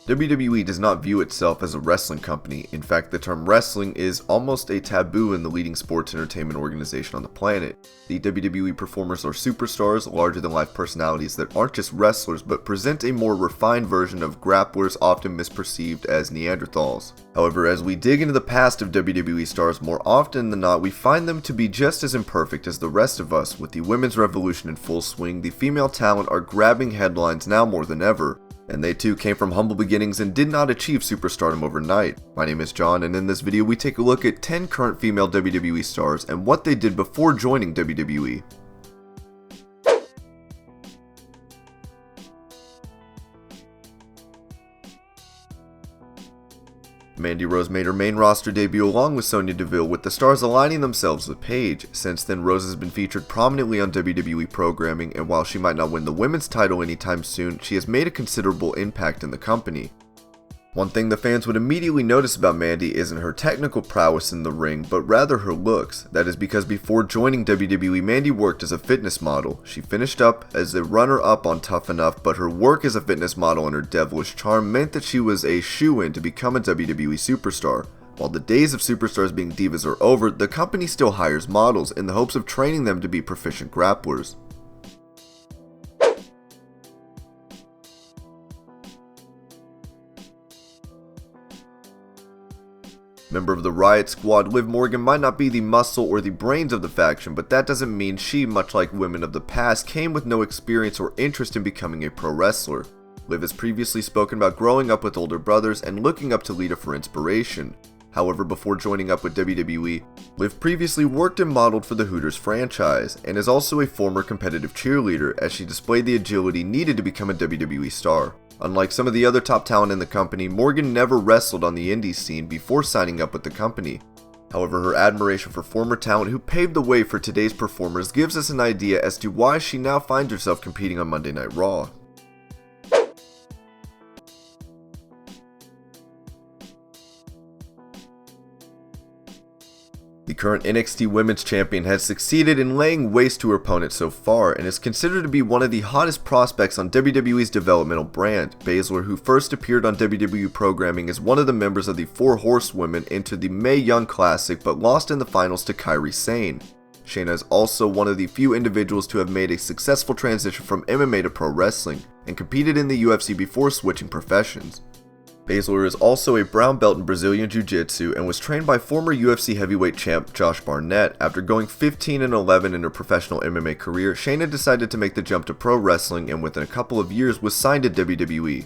WWE does not view itself as a wrestling company. In fact, the term wrestling is almost a taboo in the leading sports entertainment organization on the planet. The WWE performers are superstars, larger-than-life personalities that aren't just wrestlers but present a more refined version of grapplers often misperceived as Neanderthals. However, as we dig into the past of WWE stars, more often than not we find them to be just as imperfect as the rest of us. With the women's revolution in full swing, the female talent are grabbing headlines now more than ever. And they too came from humble beginnings and did not achieve superstardom overnight. My name is John, and in this video we take a look at 10 current female WWE stars and what they did before joining WWE. Mandy Rose made her main roster debut along with Sonya Deville, with the stars aligning themselves with Paige. Since then, Rose has been featured prominently on WWE programming, and while she might not win the women's title anytime soon, she has made a considerable impact in the company. One thing the fans would immediately notice about Mandy isn't her technical prowess in the ring, but rather her looks. That is because before joining WWE, Mandy worked as a fitness model. She finished up as a runner-up on Tough Enough, but her work as a fitness model and her devilish charm meant that she was a shoo-in to become a WWE superstar. While the days of superstars being divas are over, the company still hires models in the hopes of training them to be proficient grapplers. Member of the Riot Squad, Liv Morgan might not be the muscle or the brains of the faction, but that doesn't mean she, much like women of the past, came with no experience or interest in becoming a pro wrestler. Liv has previously spoken about growing up with older brothers and looking up to Lita for inspiration. However, before joining up with WWE, Liv previously worked and modeled for the Hooters franchise, and is also a former competitive cheerleader as she displayed the agility needed to become a WWE star. Unlike some of the other top talent in the company, Morgan never wrestled on the indie scene before signing up with the company. However, her admiration for former talent who paved the way for today's performers gives us an idea as to why she now finds herself competing on Monday Night Raw. The current NXT Women's Champion has succeeded in laying waste to her opponent so far, and is considered to be one of the hottest prospects on WWE's developmental brand. Baszler, who first appeared on WWE programming as one of the members of the Four Horsewomen, entered the Mae Young Classic but lost in the finals to Kairi Sane. Shayna is also one of the few individuals to have made a successful transition from MMA to pro wrestling, and competed in the UFC before switching professions. Baszler is also a brown belt in Brazilian Jiu-Jitsu and was trained by former UFC heavyweight champ Josh Barnett. After going 15-11 in her professional MMA career, Shayna decided to make the jump to pro wrestling and within a couple of years was signed to WWE.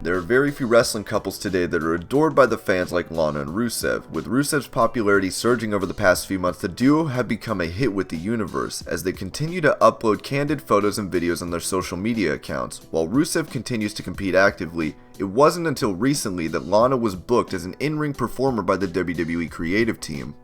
There are very few wrestling couples today that are adored by the fans like Lana and Rusev. With Rusev's popularity surging over the past few months, the duo have become a hit with the universe, as they continue to upload candid photos and videos on their social media accounts. While Rusev continues to compete actively, it wasn't until recently that Lana was booked as an in-ring performer by the WWE creative team.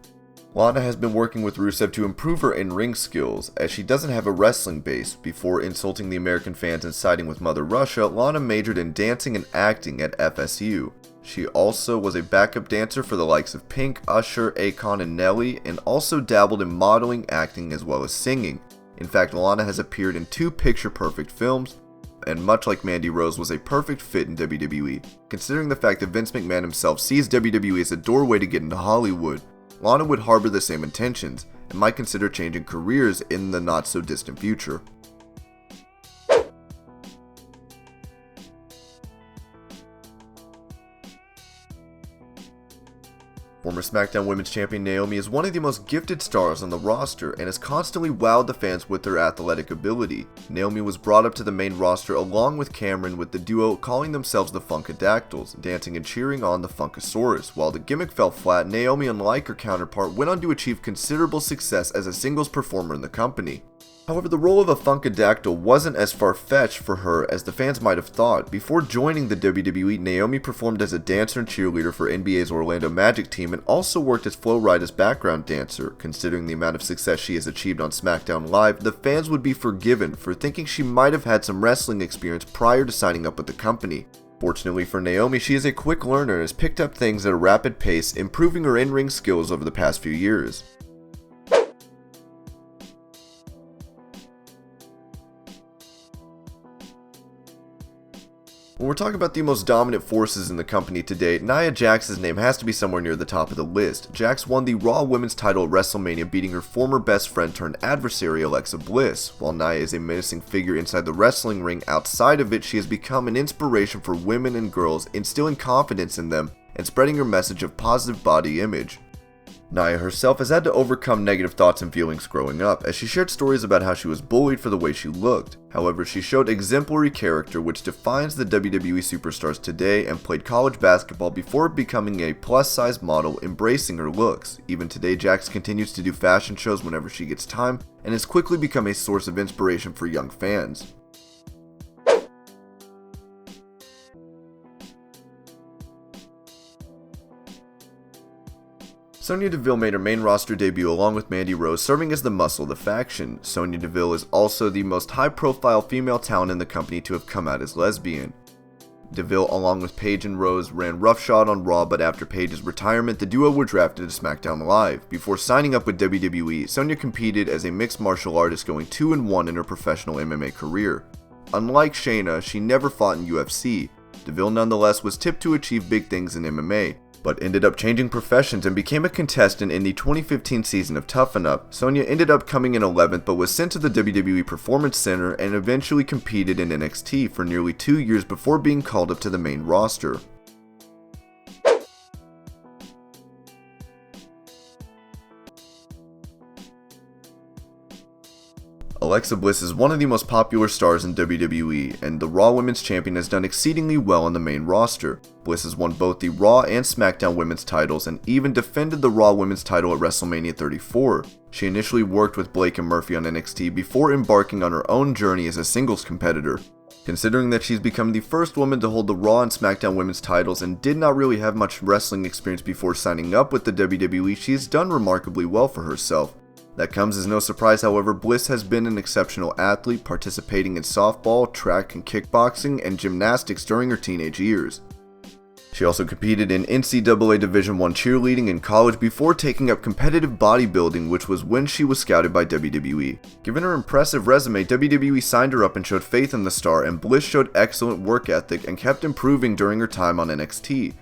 Lana has been working with Rusev to improve her in-ring skills, as she doesn't have a wrestling base. Before insulting the American fans and siding with Mother Russia, Lana majored in dancing and acting at FSU. She also was a backup dancer for the likes of Pink, Usher, Akon, and Nelly, and also dabbled in modeling, acting, as well as singing. In fact, Lana has appeared in 2 picture-perfect films, and much like Mandy Rose, was a perfect fit in WWE. Considering the fact that Vince McMahon himself sees WWE as a doorway to get into Hollywood, Lana would harbor the same intentions, and might consider changing careers in the not-so-distant future. Former SmackDown Women's Champion Naomi is one of the most gifted stars on the roster and has constantly wowed the fans with her athletic ability. Naomi was brought up to the main roster along with Cameron, with the duo calling themselves the Funkadactyls, dancing and cheering on the Funkasaurus. While the gimmick fell flat, Naomi, unlike her counterpart, went on to achieve considerable success as a singles performer in the company. However, the role of a Funkadactyl wasn't as far-fetched for her as the fans might have thought. Before joining the WWE, Naomi performed as a dancer and cheerleader for NBA's Orlando Magic team and also worked as Flo Rida's background dancer. Considering the amount of success she has achieved on SmackDown Live, the fans would be forgiven for thinking she might have had some wrestling experience prior to signing up with the company. Fortunately for Naomi, she is a quick learner and has picked up things at a rapid pace, improving her in-ring skills over the past few years. When we're talking about the most dominant forces in the company today, Nia Jax's name has to be somewhere near the top of the list. Jax won the Raw Women's title at WrestleMania, beating her former best friend turned adversary Alexa Bliss. While Nia is a menacing figure inside the wrestling ring, outside of it she has become an inspiration for women and girls, instilling confidence in them and spreading her message of positive body image. Nia herself has had to overcome negative thoughts and feelings growing up, as she shared stories about how she was bullied for the way she looked. However, she showed exemplary character which defines the WWE Superstars today and played college basketball before becoming a plus-size model, embracing her looks. Even today, Jax continues to do fashion shows whenever she gets time and has quickly become a source of inspiration for young fans. Sonya Deville made her main roster debut along with Mandy Rose, serving as the muscle of the faction. Sonya Deville is also the most high-profile female talent in the company to have come out as lesbian. Deville, along with Paige and Rose, ran roughshod on Raw, but after Paige's retirement, the duo were drafted to SmackDown Live. Before signing up with WWE, Sonya competed as a mixed martial artist, going 2-1 in her professional MMA career. Unlike Shayna, she never fought in UFC. Deville nonetheless was tipped to achieve big things in MMA, but ended up changing professions and became a contestant in the 2015 season of Toughen Up. Sonya ended up coming in 11th, but was sent to the WWE Performance Center and eventually competed in NXT for nearly 2 years before being called up to the main roster. Alexa Bliss is one of the most popular stars in WWE, and the Raw Women's Champion has done exceedingly well on the main roster. Bliss has won both the Raw and SmackDown Women's titles and even defended the Raw Women's title at WrestleMania 34. She initially worked with Blake and Murphy on NXT before embarking on her own journey as a singles competitor. Considering that she's become the first woman to hold the Raw and SmackDown Women's titles and did not really have much wrestling experience before signing up with the WWE, she has done remarkably well for herself. That comes as no surprise, however. Bliss has been an exceptional athlete, participating in softball, track and kickboxing, and gymnastics during her teenage years. She also competed in NCAA Division I cheerleading in college before taking up competitive bodybuilding, which was when she was scouted by WWE. Given her impressive resume, WWE signed her up and showed faith in the star, and Bliss showed excellent work ethic and kept improving during her time on NXT.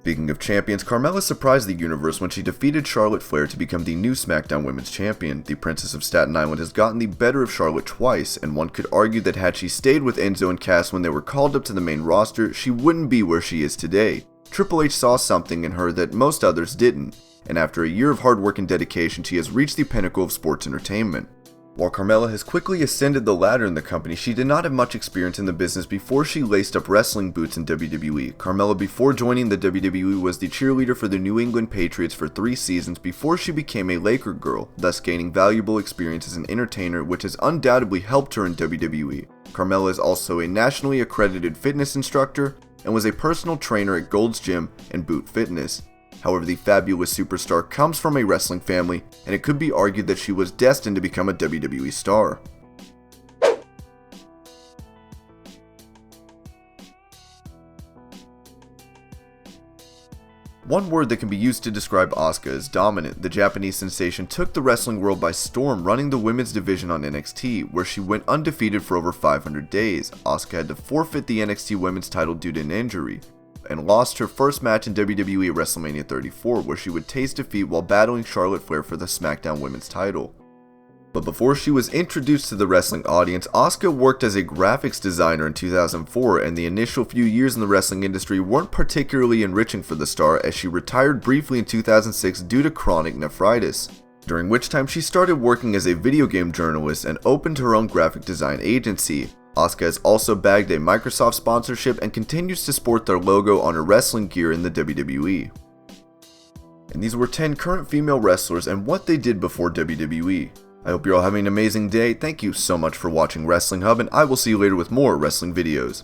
Speaking of champions, Carmella surprised the universe when she defeated Charlotte Flair to become the new SmackDown Women's Champion. The Princess of Staten Island has gotten the better of Charlotte twice, and one could argue that had she stayed with Enzo and Cass when they were called up to the main roster, she wouldn't be where she is today. Triple H saw something in her that most others didn't, and after a year of hard work and dedication, she has reached the pinnacle of sports entertainment. While Carmella has quickly ascended the ladder in the company, she did not have much experience in the business before she laced up wrestling boots in WWE. Carmella, before joining the WWE, was the cheerleader for the New England Patriots for 3 seasons before she became a Laker girl, thus gaining valuable experience as an entertainer, which has undoubtedly helped her in WWE. Carmella is also a nationally accredited fitness instructor and was a personal trainer at Gold's Gym and Boot Fitness. However, the fabulous superstar comes from a wrestling family, and it could be argued that she was destined to become a WWE star. One word that can be used to describe Asuka is dominant. The Japanese sensation took the wrestling world by storm, running the women's division on NXT, where she went undefeated for over 500 days. Asuka had to forfeit the NXT women's title due to an injury, and lost her first match in WWE at WrestleMania 34, where she would taste defeat while battling Charlotte Flair for the SmackDown Women's title. But before she was introduced to the wrestling audience, Asuka worked as a graphics designer in 2004, and the initial few years in the wrestling industry weren't particularly enriching for the star, as she retired briefly in 2006 due to chronic nephritis, during which time she started working as a video game journalist and opened her own graphic design agency. Asuka has also bagged a Microsoft sponsorship and continues to sport their logo on her wrestling gear in the WWE. And these were 10 current female wrestlers and what they did before WWE. I hope you're all having an amazing day. Thank you so much for watching Wrestling Hub, and I will see you later with more wrestling videos.